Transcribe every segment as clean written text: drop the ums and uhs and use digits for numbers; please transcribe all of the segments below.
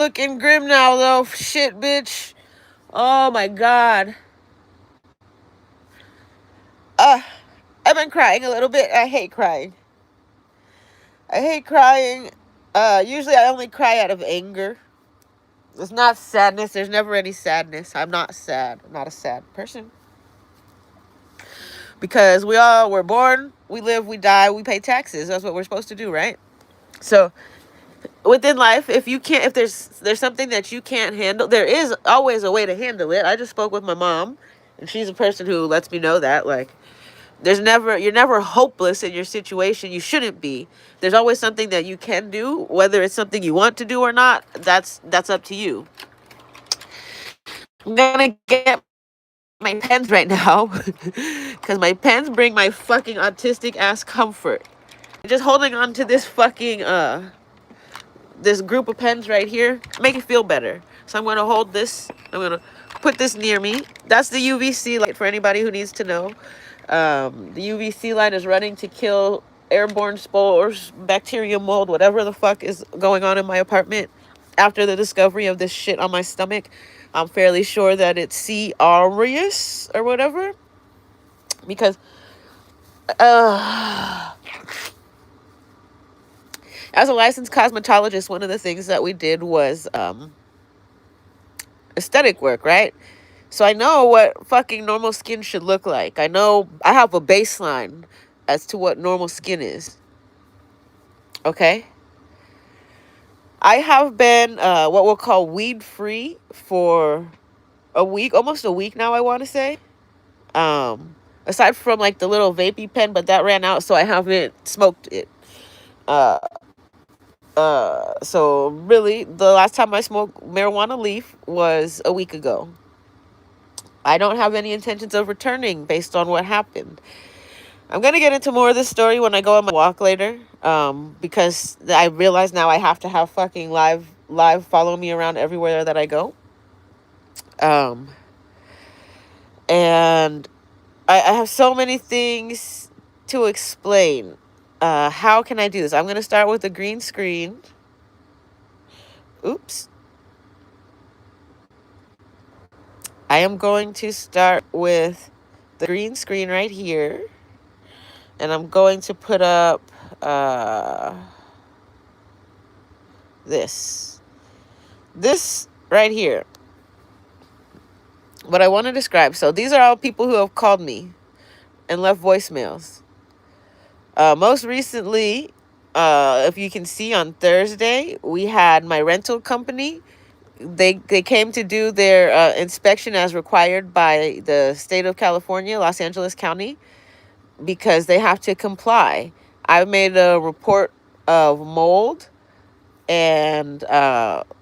looking grim now, though. Shit, bitch. Oh my god. I've been crying a little bit. I hate crying. I hate crying. Usually I only cry out of anger. It's not sadness. There's never any sadness. I'm not sad. I'm not a sad person. Because we're born, we live, we die, we pay taxes. That's what we're supposed to do, right? So within life, if there's something that you can't handle, there is always a way to handle it. I just spoke with my mom, and she's a person who lets me know that, like, you're never hopeless in your situation. You shouldn't be. There's always something that you can do, whether it's something you want to do or not. That's up to you. I'm gonna get my pens right now because my pens bring my fucking autistic ass comfort. Just holding on to this fucking this group of pens right here make it feel better. So I'm gonna hold this. I'm gonna put this near me. That's the UVC light for anybody who needs to know. The UVC light is running to kill airborne spores, bacteria, mold, whatever the fuck is going on in my apartment. After the discovery of this shit on my stomach, I'm fairly sure that it's C. aureus or whatever. Because as a licensed cosmetologist, one of the things that we did was aesthetic work, right? So I know what fucking normal skin should look like. I know I have a baseline as to what normal skin is. Okay? I have been what we'll call weed free for a week, almost a week now, I want to say. Aside from like the little vapey pen, but that ran out, so I haven't smoked it. So really, the last time I smoked marijuana leaf was a week ago. I don't have any intentions of returning based on what happened. I'm gonna get into more of this story when I go on my walk later, because I realize now I have to have fucking live follow me around everywhere that I go. And I have so many things to explain. How can I do this? I'm gonna start with the green screen. Oops. I am going to start with the green screen right here. And I'm going to put up this right here. What I want to describe. So these are all people who have called me and left voicemails. Most recently, if you can see, on Thursday, we had my rental company. They came to do their inspection as required by the state of California, Los Angeles County, because they have to comply. I made a report of mold and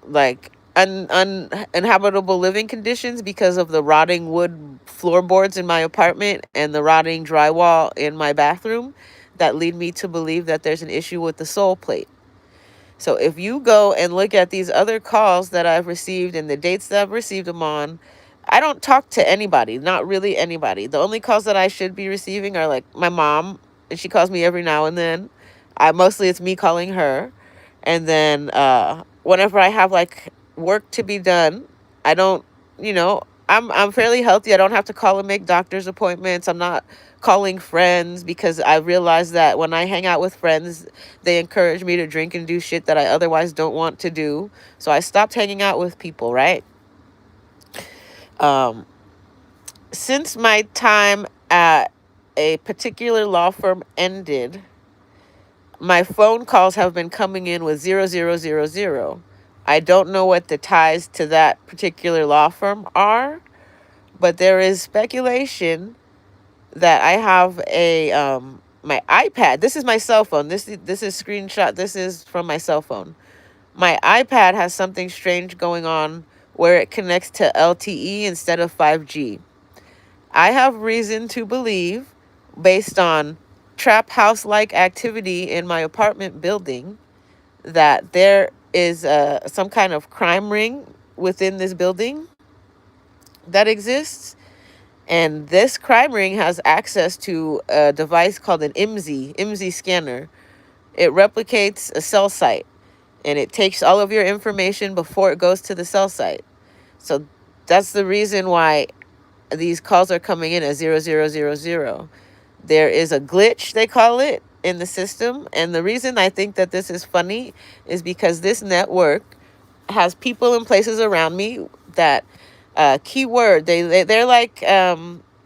like uninhabitable living conditions because of the rotting wood floorboards in my apartment and the rotting drywall in my bathroom that lead me to believe that there's an issue with the sole plate. So if you go and look at these other calls that I've received and the dates that I've received them on, I don't talk to anybody, not really anybody. The only calls that I should be receiving are like my mom, and she calls me every now and then. Mostly it's me calling her. And then whenever I have like work to be done, I don't, I'm fairly healthy. I don't have to call and make doctor's appointments. I'm not calling friends because I realize that when I hang out with friends, they encourage me to drink and do shit that I otherwise don't want to do. So I stopped hanging out with people, right? Since my time at a particular law firm ended, my phone calls have been coming in with 0000. I don't know what the ties to that particular law firm are, but there is speculation that I have a my iPad. This is my cell phone. This is screenshot. This is from my cell phone. My iPad has something strange going on where it connects to LTE instead of 5G. I have reason to believe, based on trap house-like activity in my apartment building, that there is some kind of crime ring within this building that exists. And this crime ring has access to a device called an IMSI scanner. It replicates a cell site. and it takes all of your information before it goes to the cell site. So that's the reason why these calls are coming in as 0000. There is a glitch, they call it, in the system. And the reason I think that this is funny is because this network has people in places around me that keyword they're like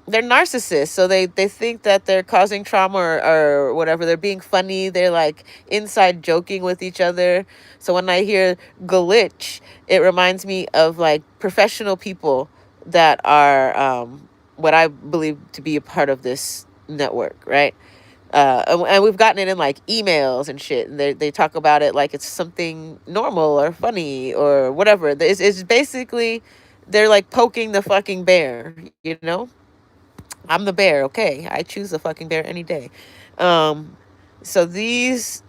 they're narcissists, so they think that they're causing trauma or whatever. They're being funny, they're like inside joking with each other. So when I hear glitch, it reminds me of like professional people that are what I believe to be a part of this network, right? And we've gotten it in like emails and shit, and they talk about it like it's something normal or funny or whatever. It's basically they're like poking the fucking bear, you know. I'm the bear, okay? I choose the fucking bear any day. Um, so these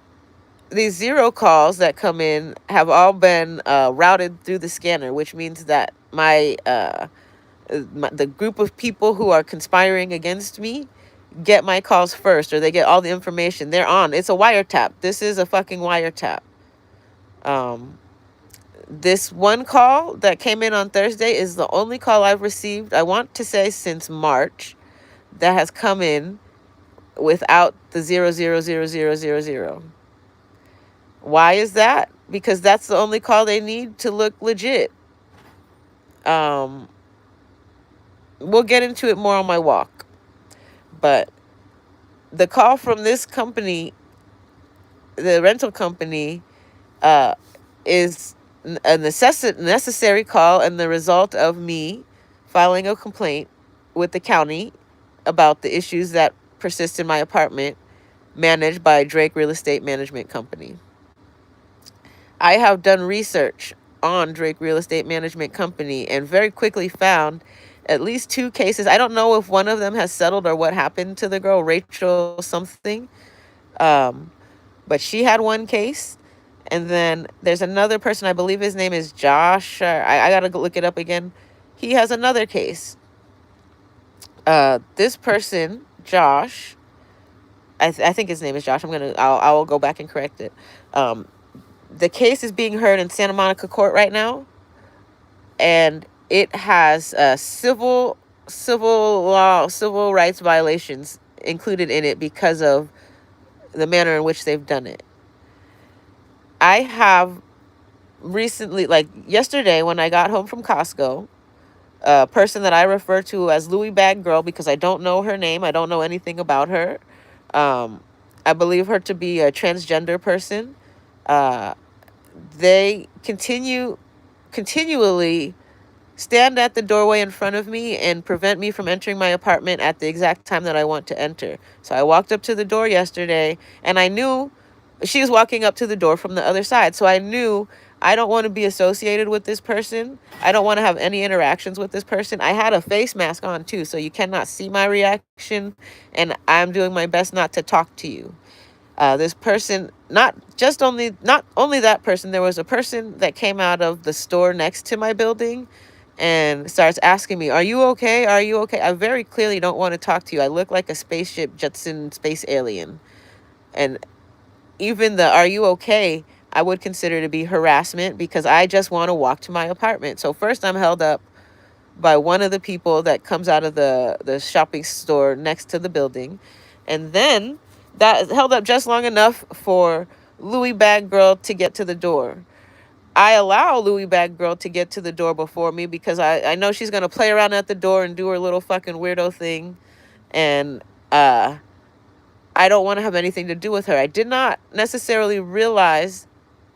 zero calls that come in have all been routed through the scanner, which means that the group of people who are conspiring against me get my calls first, or they get all the information. They're on. It's a wiretap. This is a fucking wiretap. Um, this one call that came in on Thursday is the only call I've received, I want to say since March, that has come in without the 000000. Why is that? Because that's the only call they need to look legit. Um, we'll get into it more on my walk. But the call from this company, the rental company, uh, is a necessary call and the result of me filing a complaint with the county about the issues that persist in my apartment managed by Drake Real Estate Management Company. I have done research on Drake Real Estate Management Company and very quickly found at least 2 cases. I don't know if one of them has settled or what happened to the girl, Rachel something. Um, but she had one case. And then there's another person, I believe his name is Josh. I got to look it up again. He has another case. This person, Josh, I think his name is Josh. I will go back and correct it. The case is being heard in Santa Monica court right now, and it has civil rights violations included in it because of the manner in which they've done it. I have recently, like yesterday when I got home from Costco, a person that I refer to as Louis Bag Girl because I don't know her name, I don't know anything about her. I believe her to be a transgender person. They continually stand at the doorway in front of me and prevent me from entering my apartment at the exact time that I want to enter. So I walked up to the door yesterday, and I knew she was walking up to the door from the other side. So I knew I don't want to be associated with this person. I don't want to have any interactions with this person. I had a face mask on too, so you cannot see my reaction, and I'm doing my best not to talk to you. This person, not only that person, there was a person that came out of the store next to my building and starts asking me, "Are you okay? Are you okay?" I very clearly don't want to talk to you. I look like a spaceship Jetson space alien. And even the "are you okay" I would consider to be harassment because I just want to walk to my apartment. So first I'm held up by one of the people that comes out of the shopping store next to the building. And then that held up just long enough for Louis Bag Girl to get to the door. I allow Louis Bag Girl to get to the door before me because I know she's going to play around at the door and do her little fucking weirdo thing. And I don't want to have anything to do with her. I did not necessarily realize,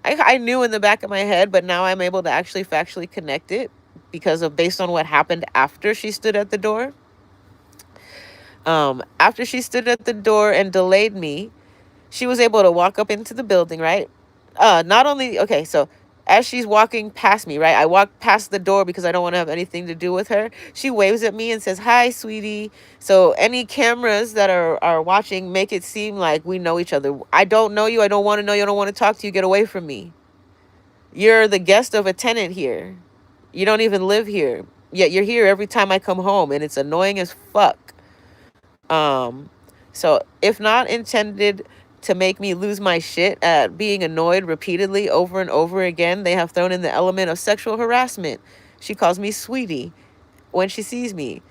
I knew in the back of my head, but now I'm able to actually factually connect it because of based on what happened after she stood at the door. After she stood at the door and delayed me, she was able to walk up into the building, right? Not only, okay, so as she's walking past me, right? I walk past the door because I don't want to have anything to do with her. She waves at me and says, "Hi, sweetie." So any cameras that are watching make it seem like we know each other. I don't know you. I don't want to know you. I don't want to talk to you. Get away from me. You're the guest of a tenant here. You don't even live here. Yet you're here every time I come home, and it's annoying as fuck. Um, so if not intended to make me lose my shit at being annoyed repeatedly over and over again. They have thrown in the element of sexual harassment. She calls me sweetie when she sees me.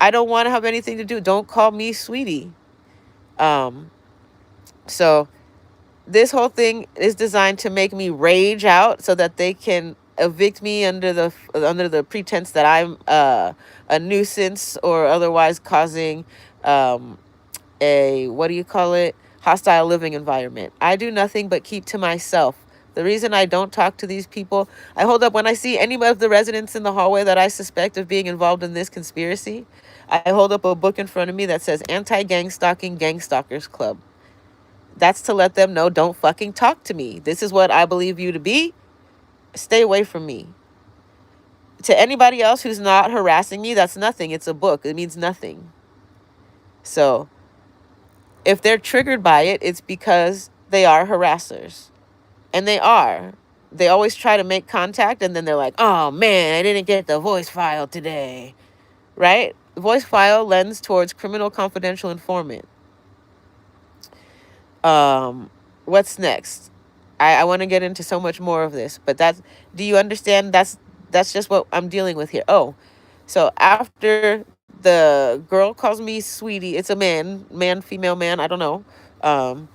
I don't want to have anything to do. Don't call me sweetie. Um, so this whole thing is designed to make me rage out so that they can evict me under the pretense that I'm a nuisance or otherwise causing um, a, what do you call it, hostile living environment. I do nothing but keep to myself. The reason I don't talk to these people, I hold up when I see any of the residents in the hallway that I suspect of being involved in this conspiracy. I hold up a book in front of me that says Anti-Gang Stalking Gang Stalkers Club. That's to let them know, don't fucking talk to me. This is what I believe you to be. Stay away from me. To anybody else who's not harassing me, that's nothing. It's a book. It means nothing. So if they're triggered by it, it's because they are harassers. And they are. They always try to make contact and then they're like, oh man, I didn't get the voice file today. Right? The voice file lends towards criminal confidential informant. What's next? I want to get into so much more of this, but do you understand? That's just what I'm dealing with here. Oh, so after the girl calls me sweetie, it's a man, female, man, I don't know. Um,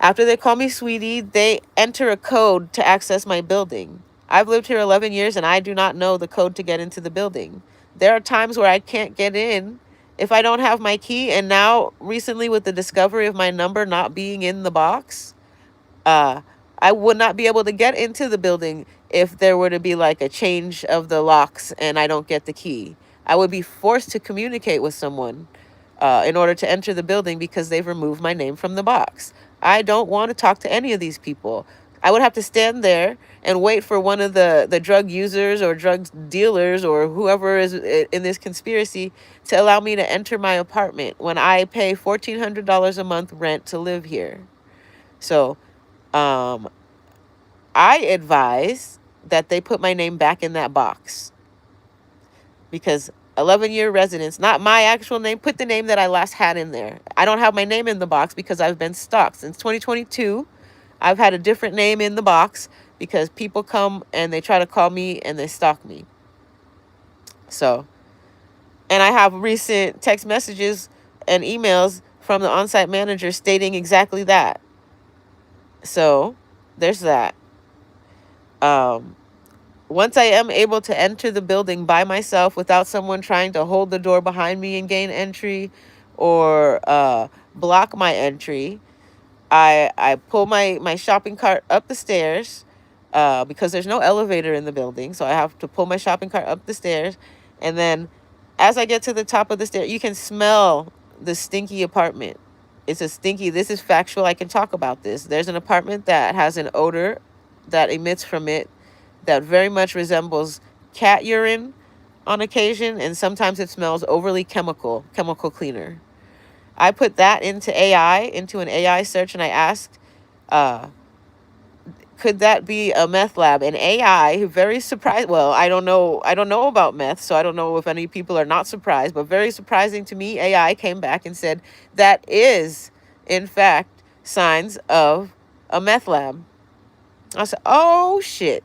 After they call me sweetie, they enter a code to access my building. I've lived here 11 years and I do not know the code to get into the building. There are times where I can't get in if I don't have my key. And now, recently, with the discovery of my number not being in the box, uh, I would not be able to get into the building if there were to be like a change of the locks and I don't get the key. I would be forced to communicate with someone in order to enter the building because they've removed my name from the box. I don't want to talk to any of these people. I would have to stand there and wait for one of the drug users or drug dealers or whoever is in this conspiracy to allow me to enter my apartment when I pay $1,400 a month rent to live here. So um, I advise that they put my name back in that box because 11-year residence, not my actual name, put the name that I last had in there. I don't have my name in the box because I've been stalked since 2022. I've had a different name in the box because people come and they try to call me and they stalk me. So, and I have recent text messages and emails from the on-site manager stating exactly that. So, there's that. Once I am able to enter the building by myself without someone trying to hold the door behind me and gain entry or block my entry, I pull my shopping cart up the stairs because there's no elevator in the building. So I have to pull my shopping cart up the stairs. And then as I get to the top of the stairs, you can smell the stinky apartment. It's a stinky, this is factual. I can talk about this. There's an apartment that has an odor that emits from it that very much resembles cat urine on occasion. And sometimes it smells overly chemical cleaner. I put that into an AI search, and I asked, could that be a meth lab? And AI, very surprised. Well, I don't know about meth, so I don't know if any people are not surprised, but very surprising to me, AI came back and said that is, in fact, signs of a meth lab. I said, oh shit.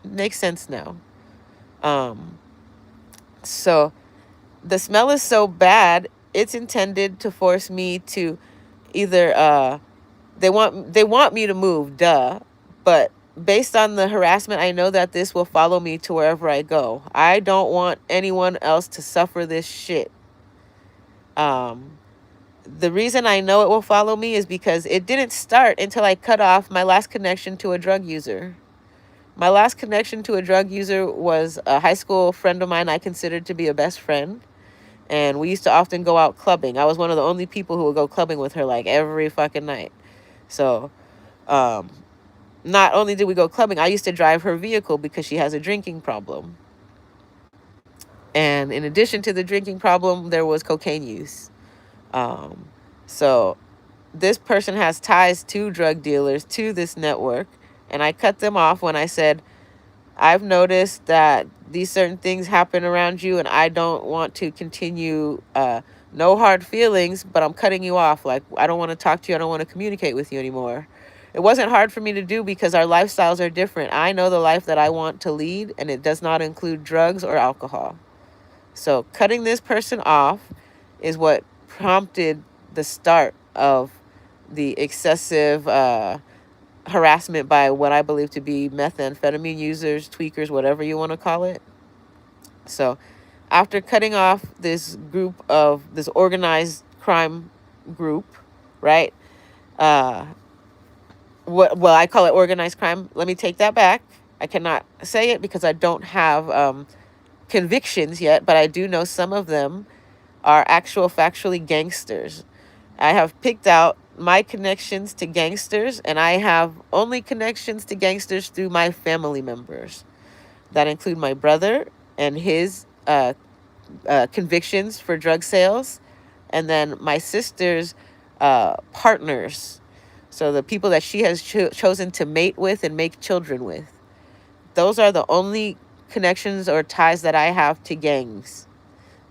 Makes sense now. So the smell is so bad, it's intended to force me to either they want me to move, duh. But based on the harassment, I know that this will follow me to wherever I go. I don't want anyone else to suffer this shit. The reason I know it will follow me is because it didn't start until I cut off my last connection to a drug user. My last connection to a drug user was a high school friend of mine I considered to be a best friend. And we used to often go out clubbing. I was one of the only people who would go clubbing with her like every fucking night. So, not only did we go clubbing, I used to drive her vehicle because she has a drinking problem. And in addition to the drinking problem, there was cocaine use. So this person has ties to drug dealers, to this network. And I cut them off when I said, I've noticed that these certain things happen around you, and I don't want to continue No hard feelings, but I'm cutting you off. Like, I don't want to talk to you. I don't want to communicate with you anymore. It wasn't hard for me to do because our lifestyles are different. I know the life that I want to lead, and it does not include drugs or alcohol. So cutting this person off is what prompted the start of the excessive harassment by what I believe to be methamphetamine users, tweakers, whatever you want to call it. So after cutting off this group of this organized crime group, right? Uh, well, I call it organized crime. Let me take that back. I cannot say it because I don't have convictions yet, but I do know some of them are actual factually gangsters. I have picked out my connections to gangsters, and I have only connections to gangsters through my family members. That include my brother and his convictions for drug sales, and then my sister's partners. So the people that she has chosen to mate with and make children with. Those are the only connections or ties that I have to gangs.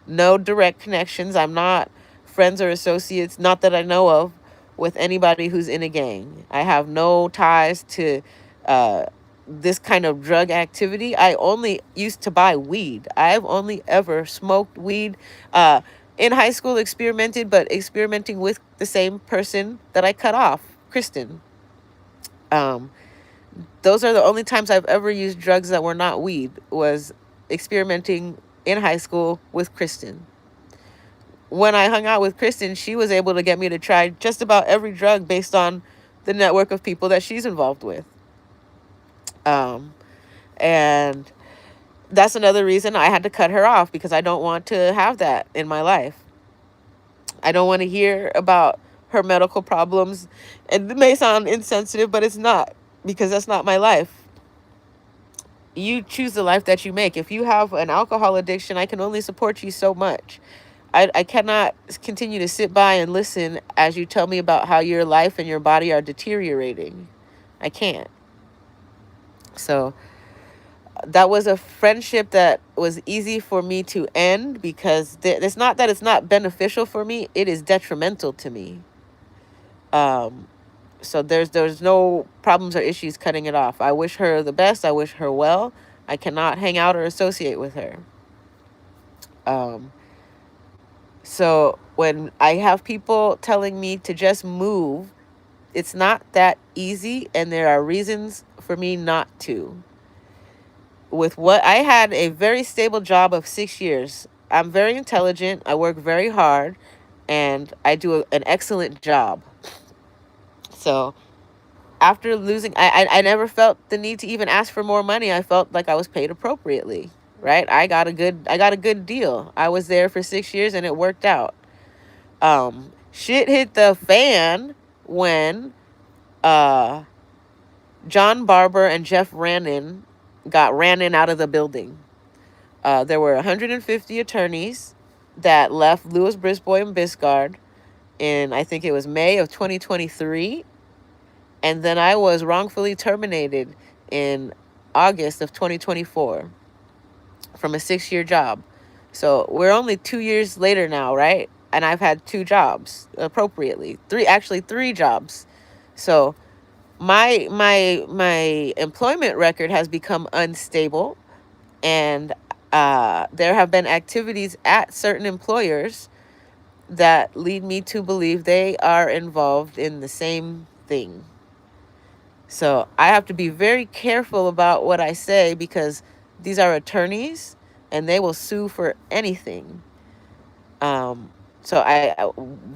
No direct connections. I'm not friends or associates, not that I know of, with anybody who's in a gang. I have no ties to uh, this kind of drug activity. I only used to buy weed. I've only ever smoked weed. In high school, experimented, but experimenting with the same person that I cut off, Kristen. Um, those are the only times I've ever used drugs that were not weed, was experimenting in high school with Kristen. When I hung out with Kristen, she was able to get me to try just about every drug based on the network of people that she's involved with. Um, and that's another reason I had to cut her off, because I don't want to have that in my life. I don't want to hear about her medical problems. And it may sound insensitive, but it's not, because that's not my life. You choose the life that you make. If you have an alcohol addiction, I can only support you so much. I cannot continue to sit by and listen as you tell me about how your life and your body are deteriorating. I can't. So that was a friendship that was easy for me to end, because it's not that it's not beneficial for me. It is detrimental to me. So there's no problems or issues cutting it off. I wish her the best. I wish her well. I cannot hang out or associate with her. So when I have people telling me to just move, it's not that easy, and there are reasons for me not to. With what I had a very stable job of 6 years. I'm very intelligent. I work very hard, and I do an excellent job. So after losing, I never felt the need to even ask for more money. I felt like I was paid appropriately, right? I got a good deal. I was there for 6 years, and it worked out. Shit hit the fan when John Barber and Jeff Rannon ran in out of the building. There were 150 attorneys that left Lewis, Brisbois, and Biscard in, I think it was May of 2023. And then I was wrongfully terminated in August of 2024 from a 6-year job. So we're only 2 years later now, right? And I've had 2 jobs appropriately. 3 jobs. So my employment record has become unstable, and there have been activities at certain employers that lead me to believe they are involved in the same thing. So I have to be very careful about what I say, because these are attorneys and they will sue for anything. So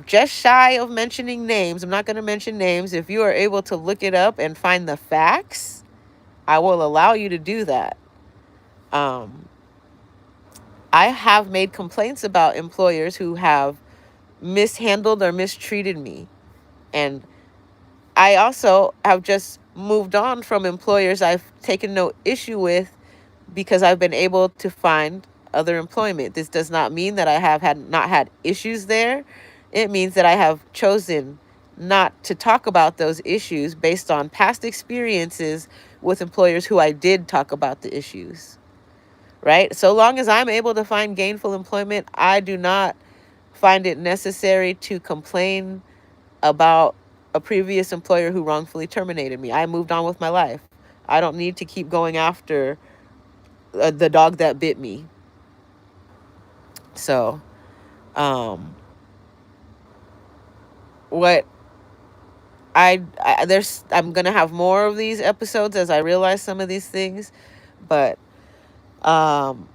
just shy of mentioning names, I'm not going to mention names. If you are able to look it up and find the facts, I will allow you to do that. I have made complaints about employers who have mishandled or mistreated me. And I also have just moved on from employers I've taken no issue with, because I've been able to find other employment. This does not mean that I have not had issues there. It means that I have chosen not to talk about those issues based on past experiences with employers who I did talk about the issues. Right? So long as I'm able to find gainful employment, I do not find it necessary to complain about a previous employer who wrongfully terminated me. I moved on with my life. I don't need to keep going after the dog that bit me. So, um, what I'm gonna have more of these episodes as I realize some of these things, but um,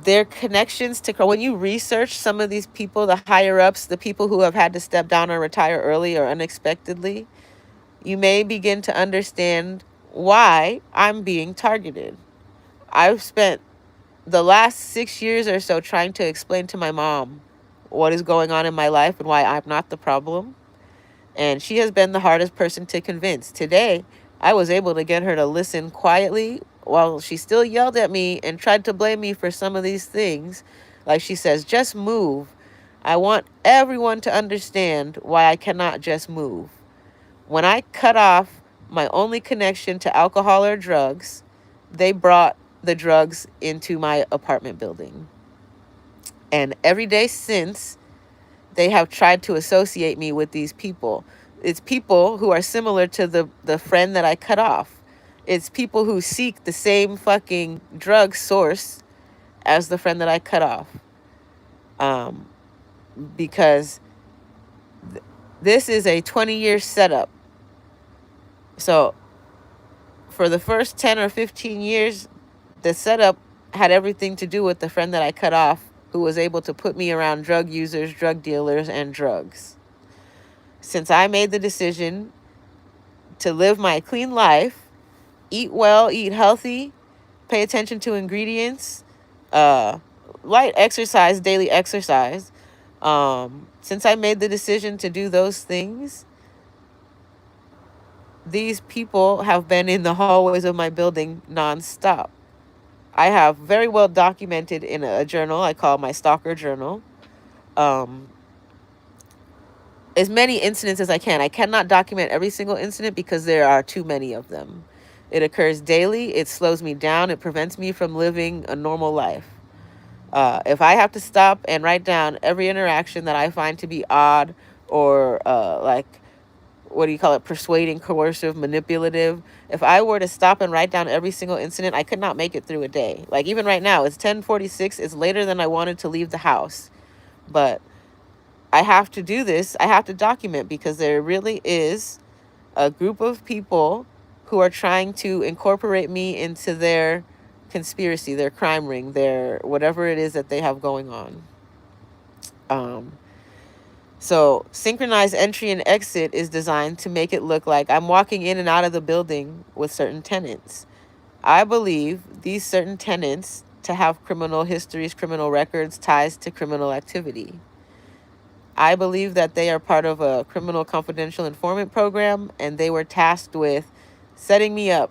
their connections to, when you research some of these people, the higher ups, the people who have had to step down or retire early or unexpectedly, you may begin to understand why I'm being targeted. I've spent the last 6 years or so trying to explain to my mom what is going on in my life and why I'm not the problem. And she has been the hardest person to convince. Today, I was able to get her to listen quietly while she still yelled at me and tried to blame me for some of these things. Like she says, just move. I want everyone to understand why I cannot just move. When I cut off my only connection to alcohol or drugs, they brought the drugs into my apartment building. And every day since, they have tried to associate me with these people. It's people who are similar to the friend that I cut off. It's people who seek the same fucking drug source as the friend that I cut off. Um, because this is a 20-year setup. So for the first 10 or 15 years, the setup had everything to do with the friend that I cut off, who was able to put me around drug users, drug dealers, and drugs. Since I made the decision to live my clean life, eat well, eat healthy, pay attention to ingredients, uh, light exercise, daily exercise. Since I made the decision to do those things, these people have been in the hallways of my building nonstop. I have very well documented in a journal I call my stalker journal. Um, as many incidents as I can. I cannot document every single incident because there are too many of them. It occurs daily. It slows me down. It prevents me from living a normal life. If I have to stop and write down every interaction that I find to be odd or like, what do you call it, persuading, coercive, manipulative, if I were to stop and write down every single incident, I could not make it through a day. Like even right now, it's 10:46. It's later than I wanted to leave the house. But I have to do this. I have to document because there really is a group of people who are trying to incorporate me into their conspiracy, their crime ring, their whatever it is that they have going on. So synchronized entry and exit is designed to make it look like I'm walking in and out of the building with certain tenants. I believe these certain tenants to have criminal histories, criminal records, ties to criminal activity. I believe that they are part of a criminal confidential informant program, and they were tasked with setting me up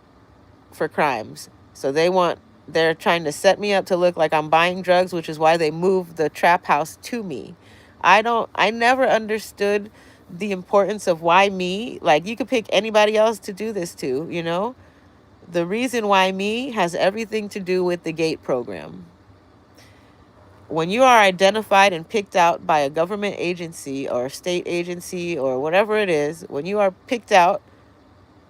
for crimes. So they're trying to set me up to look like I'm buying drugs, which is why they moved the trap house to me. I never understood the importance of why me. Like, you could pick anybody else to do this to, you know? The reason why me has everything to do with the GATE program. When you are identified and picked out by a government agency or state agency or whatever it is, when you are picked out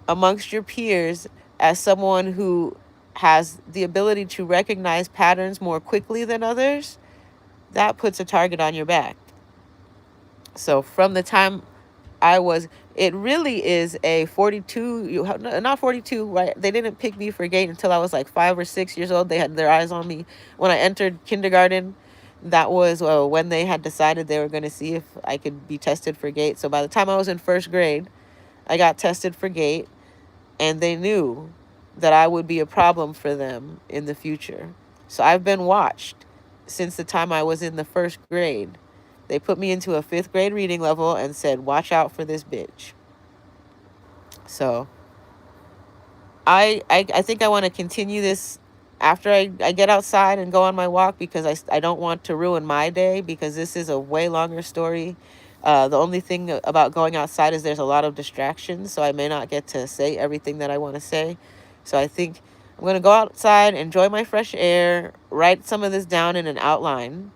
amongst your peers as someone who has the ability to recognize patterns more quickly than others, that puts a target on your back. So from the time it really is a 42, not 42, right? They didn't pick me for GATE until I was like 5 or 6 years old. They had their eyes on me when I entered kindergarten. That was when they had decided they were going to see if I could be tested for GATE. So by the time I was in first grade, I got tested for GATE, and they knew that I would be a problem for them in the future. So I've been watched since the time I was in the first grade. They put me into a 5th grade reading level and said, watch out for this bitch. So I think I want to continue this after I get outside and go on my walk, because I don't want to ruin my day, because this is a way longer story. The only thing about going outside is there's a lot of distractions, so I may not get to say everything that I want to say. So I think I'm going to go outside, enjoy my fresh air, write some of this down in an outline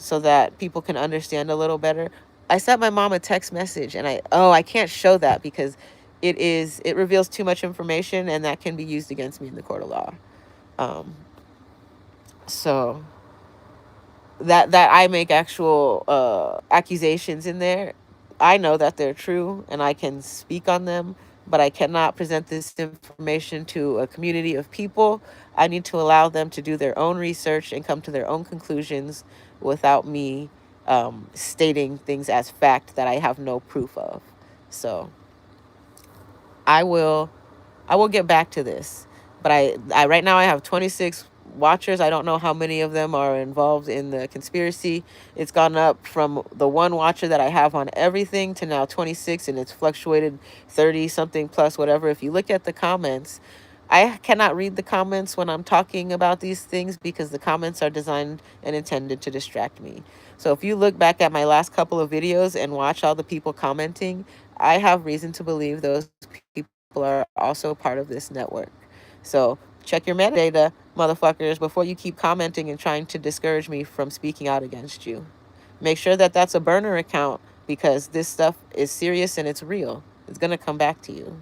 so that people can understand a little better. I sent my mom a text message, and I can't show that because it reveals too much information, and that can be used against me in the court of law. Um, so that I make actual accusations in there, I know that they're true and I can speak on them, but I cannot present this information to a community of people. I need to allow them to do their own research and come to their own conclusions without me stating things as fact that I have no proof of. So I will I will get back to this. But I right now I have 26 watchers. I don't know how many of them are involved in the conspiracy. It's gone up from the one watcher that I have on everything to now 26, and it's fluctuated 30 something plus whatever. If you look at the comments, I cannot read the comments when I'm talking about these things because the comments are designed and intended to distract me. So if you look back at my last couple of videos and watch all the people commenting, I have reason to believe those people are also part of this network. So check your metadata, motherfuckers, before you keep commenting and trying to discourage me from speaking out against you. Make sure that that's a burner account because this stuff is serious and it's real. It's going to come back to you.